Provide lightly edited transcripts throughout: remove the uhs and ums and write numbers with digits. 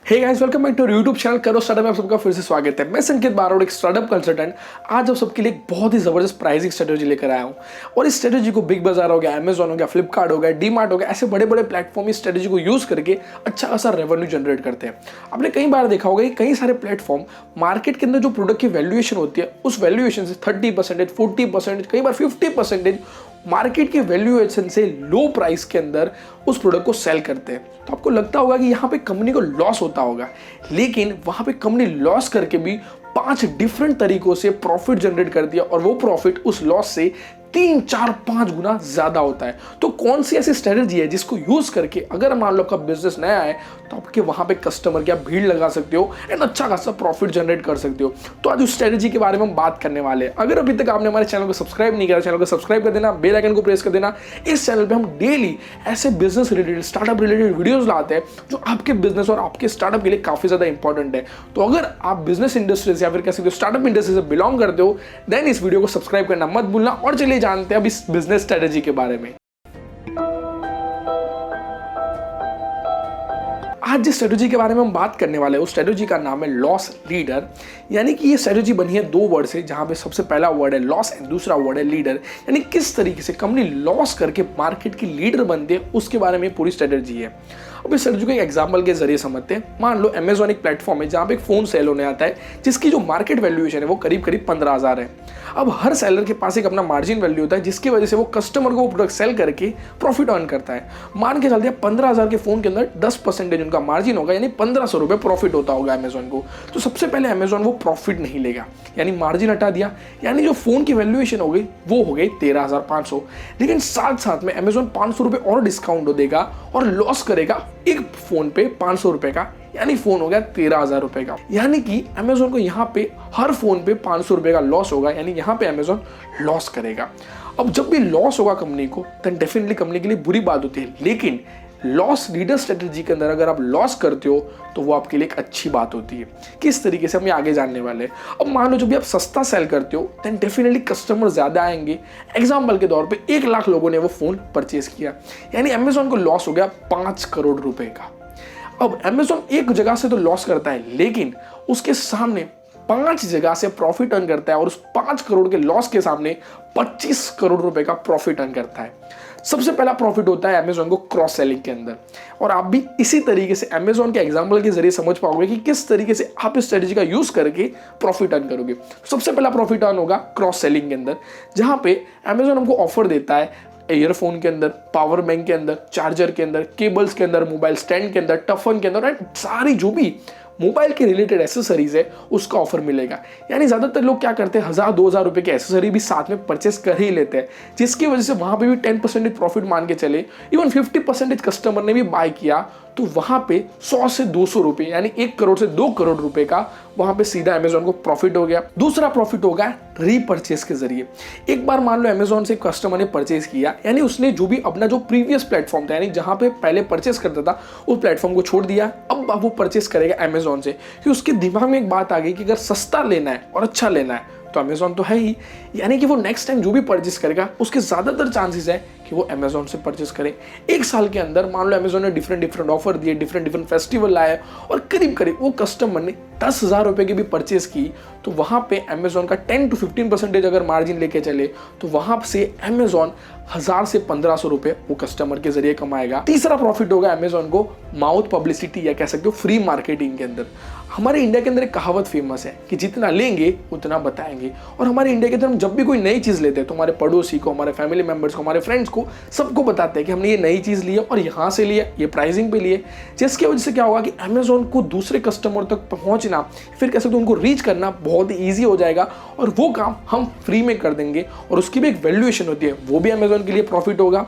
Hey guys, welcome back to YouTube channel Karo startup में आप सबका फिर से स्वागत है। मैं संकेत बारोड़, एक स्टार्टअप कंसल्टेंट। आज आप सबके लिए एक बहुत ही जबरदस्त प्राइसिंग स्ट्रेटजी लेकर आया हूं और इस स्ट्रेटजी को बिग बाजार हो गया, अमेजॉन हो गया, फ्लिपकार्ट हो गया, डीमार्ट हो गया, ऐसे बड़े बड़े प्लेटफॉर्म इस स्ट्रेटजी को यूज करके अच्छा खासा रेवेन्यू जनरेट करते हैं। आपने कई बार देखा होगा कि कई सारे प्लेटफॉर्म मार्केट के अंदर जो प्रोडक्ट की वैल्यूएशन होती है उस वैल्यूएशन से 30%, 40%, कई बार 50% मार्केट की वैल्यूएशन से लो प्राइस के अंदर उस प्रोडक्ट को सेल करते हैं। तो आपको लगता होगा कि यहाँ पे कंपनी को लॉस होता होगा, लेकिन वहां पे कंपनी लॉस करके भी 5 डिफरेंट तरीकों से प्रॉफिट जनरेट कर दिया और वो प्रॉफिट उस लॉस से 3, 4, 5 गुना ज्यादा होता है। तो कौन सी ऐसी स्ट्रेटजी है जिसको यूज करके अगर मान लो आपका बिजनेस नया है तो आपके वहां पे कस्टमर की आप भीड़ लगा सकते हो एंड अच्छा खासा प्रॉफिट जनरेट कर सकते हो। तो आज उस स्ट्रेटजी के बारे में हम बात करने वाले हैं। अगर अभी तक आपने हमारे चैनल को सब्सक्राइब नहीं किया, चैनल को सब्सक्राइब कर देना, बेल आइकन को प्रेस कर देना। इस चैनल पे हम डेली ऐसे business related, startup related videos लाते हैं जो आपके बिजनेस और आपके स्टार्टअप के लिए काफी ज्यादा इंपॉर्टेंट है। तो अगर आप बिजनेस इंडस्ट्री से या फिर कह सकते हो स्टार्टअप इंडस्ट्री से बिलोंग करते हो देन इस वीडियो को सब्सक्राइब करना मत भूलना। और चलिए जानते हैं अब इस बिजनेस स्ट्रेटजी के बारे में। आज जिस स्ट्रेटजी के बारे में हम बात करने वाले हैं उस स्ट्रेटजी का नाम है लॉस लीडर। यानी कि ये स्ट्रेटजी बनी है 2 वर्ड से, जहां पे सबसे पहला वर्ड है लॉस एंड दूसरा वर्ड है लीडर। यानी किस तरीके से कंपनी लॉस करके मार्केट की लीडर बनती है उसके बारे में पूरी स्ट्रेटजी है। अब इस स्ट्रेटजी को एक एग्जांपल के जरिए समझते हैं। मान लो अमेजॉन एक प्लेटफॉर्म है जहां पे एक फोन सेल होने आता है जिसकी जो मार्केट वैल्यूएशन है वो करीब 15,000 है। अब हर सेलर के पास एक अपना मार्जिन वैल्यू होता है जिसकी वजह से वो कस्टमर को वो प्रोडक्ट सेल करके प्रॉफिट अर्न करता है। मान के चलते हैं 15,000 के फोन के अंदर 10% उनका मार्जिन होगा, यानी 1,500 रुपए प्रॉफिट होता होगा अमेजॉन को। तो सबसे पहले अमेजॉन वो प्रॉफिट नहीं लेगा, यानी मार्जिन हटा दिया, यानी जो फोन की वैल्यूएशन हो गई वो हो गई 13,500। लेकिन साथ साथ में अमेजॉन 500 रुपए और डिस्काउंट देगा और लॉस करेगा एक फोन पे 500 रुपए का, यानी फोन हो गया 13,000 रुपए का। यानी कि अमेजॉन को यहाँ पे हर फोन पे 500 रुपए का लॉस होगा, यानी यहाँ पे अमेजॉन लॉस करेगा। अब जब भी लॉस होगा कंपनी को तो डेफिनेटली कंपनी के लिए बुरी बात होती है, लेकिन लॉस लीडर स्ट्रेटजी के अंदर अगर आप लॉस करते हो तो वो आपके लिए एक अच्छी बात होती है। किस तरीके से हम ये आगे जानने वाले हैं। अब मान लो जब भी आप सस्ता सेल करते हो देन डेफिनेटली कस्टमर ज्यादा आएंगे। एग्जांपल के तौर पे 1 लाख लोगों ने वो फोन परचेज किया, यानी अमेजॉन को लॉस हो गया 5 करोड़ रुपए का। अब अमेजॉन एक जगह से तो लॉस करता है, लेकिन उसके सामने 5 जगह से प्रॉफिट अर्न करता है और उस 5 करोड़ के लॉस के सामने 25 करोड़ रुपए का प्रॉफिट अर्न करता है। सबसे पहला प्रॉफिट होता है अमेजॉन को क्रॉस सेलिंग के अंदर, और आप भी इसी तरीके से अमेजॉन के एग्जांपल के जरिए समझ पाओगे कि किस तरीके से आप इस स्ट्रेटजी का यूज करके प्रॉफिट अर्न करोगे। सबसे पहला प्रॉफिट अर्न होगा क्रॉस सेलिंग के अंदर, जहां पे अमेजॉन हमको ऑफर देता है ईयरफोन के अंदर, पावर बैंक के अंदर, चार्जर के अंदर, केबल्स के अंदर, मोबाइल स्टैंड के अंदर, टफन के अंदर, सारी जो भी मोबाइल के रिलेटेड एसेसरीज है उसका ऑफर मिलेगा। यानी ज्यादातर लोग क्या करते हैं 1,000-2,000 रुपए की एसेसरी भी साथ में परचेस कर ही लेते हैं, जिसकी वजह से वहां पे भी 10% प्रॉफिट मान के चले, इवन 50% कस्टमर ने भी बाय किया तो वहां पे 100 से 200 रुपए, यानी 1 करोड़ से 2 करोड़ रुपए का वहां पे सीधा अमेजॉन को प्रॉफिट हो गया। दूसरा प्रॉफिट होगा रीपरचेस के जरिए। एक बार मान लो अमेजॉन से कस्टमर ने परचेस किया, यानी उसने जो भी अपना जो प्रीवियस प्लेटफॉर्म था, यानी जहां पे पहले परचेस करता था उस प्लेटफॉर्म को छोड़ दिया, अब वो परचेस करेगा अमेजॉन से। कि उसके दिमाग में एक बात आ गई कि अगर सस्ता लेना है और अच्छा लेना है तो अमेजॉन तो है ही, यानी कि वो नेक्स्ट टाइम जो भी परचेस करेगा उसके ज्यादातर चांसेस है कि वो अमेजॉन से परचेस करे। 1 साल के अंदर मान लो अमेजॉन ने डिफरेंट ऑफर दिए, डिफरेंट फेस्टिवल लाए और करीब वो कस्टमर ने 10,000 रुपए की भी परचेस की, तो वहां पे अमेजॉन का 10 to 15% अगर मार्जिन लेके चले तो वहां से अमेजॉन 1,000 से 1,500 रुपए वो कस्टमर के जरिए कमाएगा। तीसरा प्रॉफिट होगा अमेजॉन को माउथ पब्लिसिटी या कह सकते हो फ्री मार्केटिंग के अंदर। हमारे इंडिया के अंदर एक कहावत फेमस है कि जितना लेंगे उतना बताएंगे, और हमारे इंडिया के अंदर हम जब भी कोई नई चीज लेते हैं तो हमारे पड़ोसी को, हमारे फैमिली मेंबर्स को, हमारे फ्रेंड्स को, सबको बताते हैं कि हमने ये नई चीज ली है और यहाँ से लिया, ये प्राइसिंग पे लिए, जिसकी वजह से क्या होगा कि अमेजॉन को दूसरे कस्टमर तक पहुंचना, फिर कह सकते हो उनको रीच करना बहुत ही ईजी हो जाएगा और वो काम हम फ्री में कर देंगे और उसकी भी एक वैल्यूएशन होती है, वो भी अमेजॉन के लिए प्रॉफिट होगा।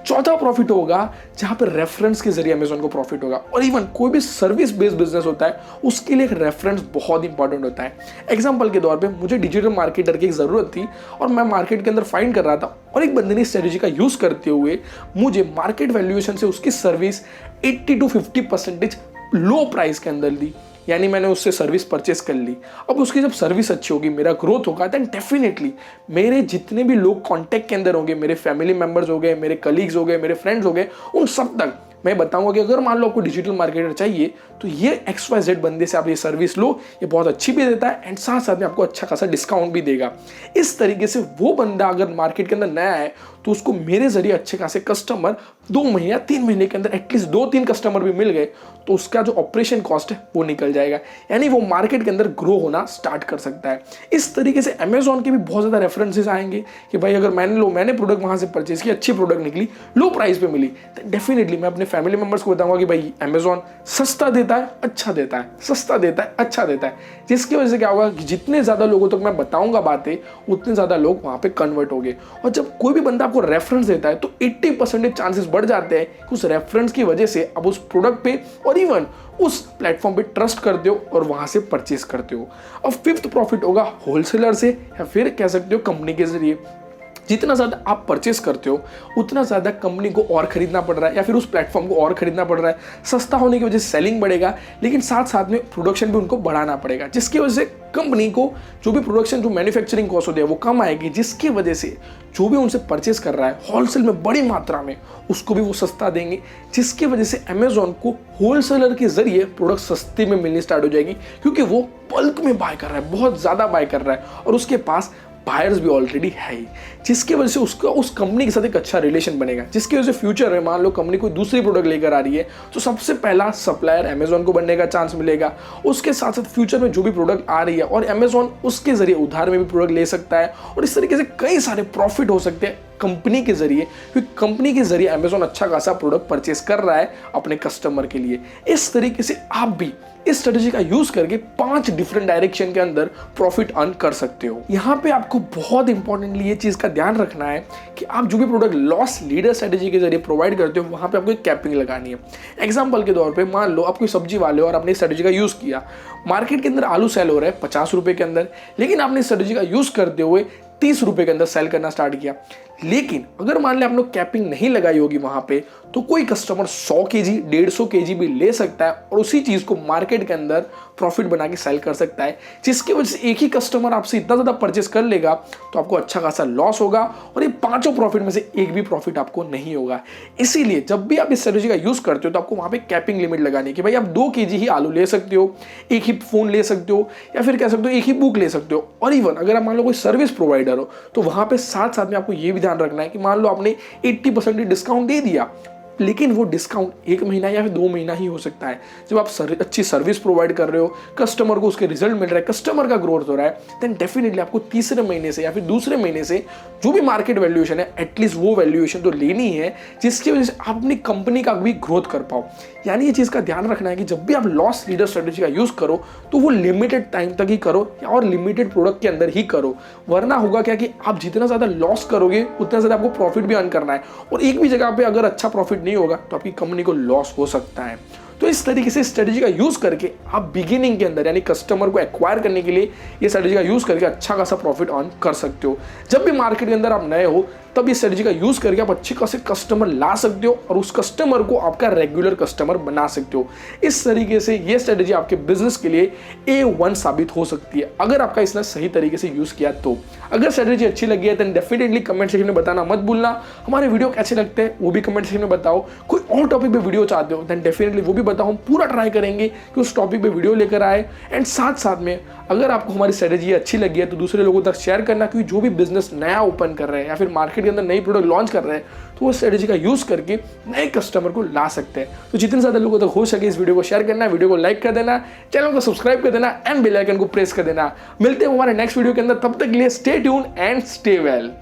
चौथा प्रॉफिट होगा जहां पर रेफरेंस के जरिए अमेजॉन को प्रॉफिट होगा, और इवन कोई भी सर्विस बेस्ड बिजनेस होता है उसके लिए एक रेफरेंस बहुत इंपॉर्टेंट होता है। एग्जांपल के तौर पे मुझे डिजिटल मार्केटर की जरूरत थी और मैं मार्केट के अंदर फाइंड कर रहा था और एक बंदे ने स्ट्रेटजी का यूज करते हुए मुझे मार्केट वैल्यूएशन से उसकी सर्विस 80 to 50% लो प्राइस के अंदर दी, यानी मैंने उससे सर्विस परचेस कर ली। अब उसकी जब सर्विस अच्छी होगी, मेरा ग्रोथ होगा, देन डेफिनेटली मेरे जितने भी लोग कांटेक्ट के अंदर होंगे, मेरे फैमिली मेंबर्स हो गए, मेरे कलीग्स हो गए, मेरे फ्रेंड्स हो गए, उन सब तक मैं बताऊंगा कि अगर मान लो आपको डिजिटल मार्केटर चाहिए तो ये XYZ बंदे से आप ये सर्विस लो, ये बहुत अच्छी भी देता है एंड साथ साथ में आपको अच्छा खासा डिस्काउंट भी देगा। इस तरीके से वो बंदा अगर मार्केट के अंदर नया है तो उसको मेरे जरिए अच्छे खासे कस्टमर 2 महीने या 3 महीने के अंदर एटलीस्ट 2-3 कस्टमर भी मिल गए तो उसका जो ऑपरेशन कॉस्ट है वो निकल जाएगा, यानी वो मार्केट के अंदर ग्रो होना स्टार्ट कर सकता है। इस तरीके से अमेजॉन के भी बहुत ज़्यादा रेफरेंसेस आएंगे कि भाई अगर मैंने प्रोडक्ट वहाँ से परचेज की, अच्छी प्रोडक्ट निकली, लो प्राइस पे मिली, तो डेफिनेटली मैं अपने फैमिली मेंबर्स को बताऊंगा कि भाई अमेजॉन सस्ता देता है, अच्छा देता है, सस्ता देता है, अच्छा देता है। जिसकी वजह से क्या होगा कि जितने ज़्यादा लोगों तक मैं बताऊंगा बातें उतने ज़्यादा लोग वहाँ पे कन्वर्ट हो गए। और जब कोई भी बंदा आपको रेफरेंस देता है तो 80% चांसेस बढ़ जाते हैं कि उस रेफरेंस की वजह से आप उस प्रोडक्ट पे और इवन उस प्लेटफॉर्म पे ट्रस्ट करते हो और वहां से परचेस करते हो। अब 5th प्रॉफिट होगा होलसेलर से या फिर कह सकते हो कंपनी के जरिए। जितना ज़्यादा आप परचेस करते हो उतना ज़्यादा कंपनी को और खरीदना पड़ रहा है या फिर उस प्लेटफॉर्म को और खरीदना पड़ रहा है। सस्ता होने की वजह से सेलिंग बढ़ेगा, लेकिन साथ साथ में प्रोडक्शन भी उनको बढ़ाना पड़ेगा, जिसकी वजह से कंपनी को जो भी प्रोडक्शन, जो मैन्युफैक्चरिंग कॉस्ट होती है वो कम आएगी, जिसकी वजह से जो भी उनसे परचेस कर रहा है होलसेल में बड़ी मात्रा में उसको भी वो सस्ता देंगे, जिसकी वजह से अमेजॉन को होलसेलर के जरिए प्रोडक्ट सस्ते में मिलनी स्टार्ट हो जाएगी, क्योंकि वो बल्क में बाय कर रहा है, बहुत ज़्यादा बाय कर रहा है और उसके पास बायर्स भी ऑलरेडी है ही, जिसकी वजह से उसका उस कंपनी के साथ एक अच्छा रिलेशन बनेगा, जिसकी वजह से फ्यूचर में मान लो कंपनी कोई दूसरी प्रोडक्ट लेकर आ रही है तो सबसे पहला सप्लायर अमेजॉन को बनने का चांस मिलेगा। उसके साथ साथ फ्यूचर में जो भी प्रोडक्ट आ रही है और अमेजॉन उसके जरिए उधार में भी प्रोडक्ट ले सकता है और इस तरीके से कई सारे प्रॉफिट हो सकते हैं कंपनी के जरिए, क्योंकि कंपनी के जरिए अमेजॉन अच्छा खासा प्रोडक्ट परचेस कर रहा है अपने कस्टमर के लिए। इस तरीके से आप भी इस स्ट्रेटेजी का यूज करके 5 डिफरेंट डायरेक्शन के अंदर प्रॉफिट अर्न कर सकते हो। यहाँ पे आपको बहुत इंपॉर्टेंटली ये चीज का ध्यान रखना है कि आप जो भी प्रोडक्ट लॉस लीडर स्ट्रेटेजी के जरिए प्रोवाइड करते हो वहां पे आपको एक कैपिंग लगानी है। एग्जांपल के तौर पे मान लो आप कोई सब्जी वाले हो और आपने इस स्ट्रेटेजी का यूज किया, मार्केट के अंदर आलू सेल हो रहा है 50 रुपए के अंदर, लेकिन आपने इस स्ट्रेटेजी का यूज करते हुए 30 रुपए के अंदर सेल करना स्टार्ट किया। लेकिन अगर मान लें आपने कैपिंग नहीं लगाई होगी वहां पे तो कोई कस्टमर 100 केजी 150 केजी भी ले सकता है और उसी चीज को मार्केट के अंदर प्रॉफिट बना के सेल कर सकता है, जिसकी वजह से एक ही कस्टमर आपसे इतना ज्यादा परचेस कर लेगा तो आपको अच्छा खासा लॉस होगा और ये 5 प्रॉफिट में से एक भी प्रॉफिट आपको नहीं होगा। इसीलिए जब भी आप इस स्ट्रेटेजी का यूज करते हो तो आपको वहां पे कैपिंग लिमिट लगानी है कि भाई आप 2 केजी ही आलू ले सकते हो, एक ही फोन ले सकते हो या फिर कह सकते हो एक ही बुक ले सकते हो। और इवन अगर आप मान लो कोई सर्विस प्रोवाइडर हो तो वहां पे साथ साथ में आपको ये भी ध्यान रखना है कि मान लो आपने 80% डिस्काउंट दे दिया, लेकिन वो डिस्काउंट 1 महीना या फिर 2 महीना ही हो सकता है। जब आप अच्छी सर्विस प्रोवाइड कर रहे हो, कस्टमर को उसके रिजल्ट मिल रहा है, कस्टमर का ग्रोथ हो रहा है, देन डेफिनेटली आपको तीसरे महीने से या फिर दूसरे महीने से जो भी मार्केट वैल्यूएशन है एटलीस्ट वो वैल्यूएशन तो लेनी है, जिसकी वजह से आप अपनी कंपनी का भी ग्रोथ कर पाओ। यानी ये चीज़ का ध्यान रखना है कि जब भी आप लॉस लीडर स्ट्रेटेजी का यूज करो तो वो लिमिटेड टाइम तक ही करो और लिमिटेड प्रोडक्ट के अंदर ही करो, वरना होगा क्या कि आप जितना ज़्यादा लॉस करोगे उतना ज़्यादा आपको प्रॉफिट भी अर्न करना है और एक भी जगह पे अगर अच्छा प्रॉफिट नहीं होगा तो आपकी कंपनी को लॉस हो सकता है। तो इस तरीके से स्ट्रेटेजी का यूज करके आप बिगिनिंग के अंदर यानी कस्टमर को एक्वायर करने के लिए ये स्ट्रेटेजी का यूज करके अच्छा खासा प्रॉफिट अर्न कर सकते हो। जब भी मार्केट के अंदर आप नए हो तब इस स्ट्रेटेजी का यूज करके आप अच्छे खासे कस्टमर ला सकते हो और उस कस्टमर को आपका रेगुलर कस्टमर बना सकते हो। इस तरीके से ये स्ट्रेटेजी आपके बिजनेस के लिए A1 साबित हो सकती है अगर आपका इसने सही तरीके से यूज किया तो। अगर स्ट्रेटेजी अच्छी लगी है तो डेफिनेटली कमेंट सेक्शन में बताना मत भूलना। हमारे वीडियो कैसे लगते हैं वो भी कमेंट सेक्शन में बताओ। कोई और टॉपिक पे वीडियो चाहते हो देन डेफिनेटली वो भी बताओ, हम पूरा ट्राई करेंगे कि उस टॉपिक पे वीडियो लेकर आए। एंड साथ साथ में अगर आपको हमारी स्ट्रेटेजी अच्छी लगी है तो दूसरे लोगों तक शेयर करना, क्योंकि जो भी बिजनेस नया ओपन कर रहे हैं या फिर मार्केट के अंदर नई प्रोडक्ट लॉन्च कर रहे हैं तो वो स्ट्रेटेजी का यूज करके नए कस्टमर को ला सकते हैं। तो जितने ज़्यादा लोगों तक हो सके इस वीडियो को शेयर करना, वीडियो को लाइक कर देना, चैनल को सब्सक्राइब कर देना एंड बेल आइकन को प्रेस कर देना। मिलते हैं हमारे नेक्स्ट वीडियो के अंदर, तब तक के लिए stay tune and stay well.